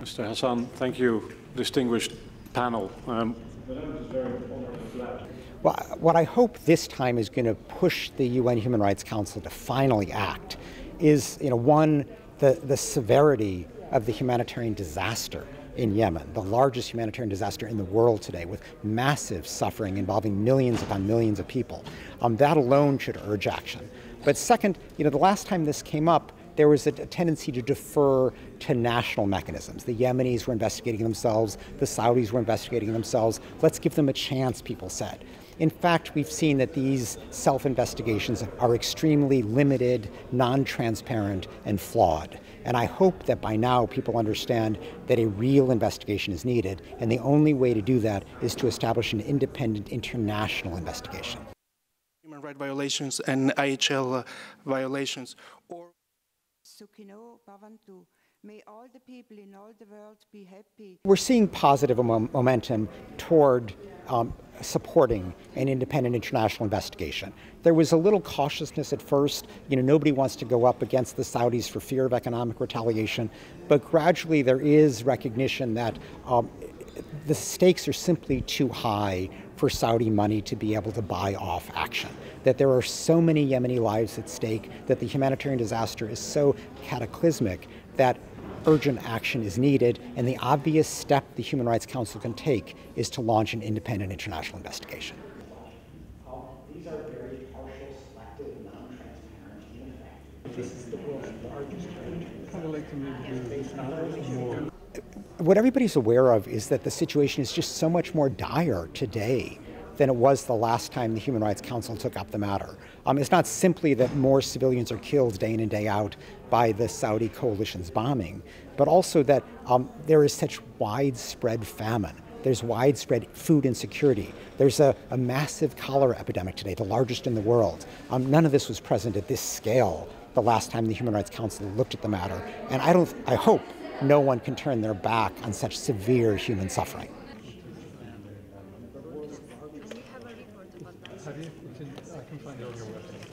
Mr. Hassan, thank you, distinguished panel. Well, what I hope this time is going to push the UN Human Rights Council to finally act is, one, the severity of the humanitarian disaster in Yemen, the largest humanitarian disaster in the world today, with massive suffering involving millions upon millions of people. That alone should urge action. But second, the last time this came up, there was a tendency to defer to national mechanisms. The Yemenis were investigating themselves, the Saudis were investigating themselves. Let's give them a chance, people said. In fact, we've seen that these self-investigations are extremely limited, non-transparent, and flawed. And I hope that by now people understand that a real investigation is needed, and the only way to do that is to establish an independent international investigation. Human rights violations and IHL violations. May all the people in all the world be happy. We're seeing positive momentum toward supporting an independent international investigation. There was a little cautiousness at first. Nobody wants to go up against the Saudis for fear of economic retaliation, but gradually there is recognition that the stakes are simply too high for Saudi money to be able to buy off action, that there are so many Yemeni lives at stake, that the humanitarian disaster is so cataclysmic that urgent action is needed, and the obvious step the Human Rights Council can take is to launch an independent international investigation. These are very partial, selective, non-transparent, ineffective. This is the world's largest trade. What everybody's aware of is that the situation is just so much more dire today than it was the last time the Human Rights Council took up the matter. It's not simply that more civilians are killed day in and day out by the Saudi coalition's bombing, but also that there is such widespread famine. There's widespread food insecurity. There's a massive cholera epidemic today, the largest in the world. None of this was present at this scale the last time the Human Rights Council looked at the matter. And I hope no one can turn their back on such severe human suffering. I can find it on your website.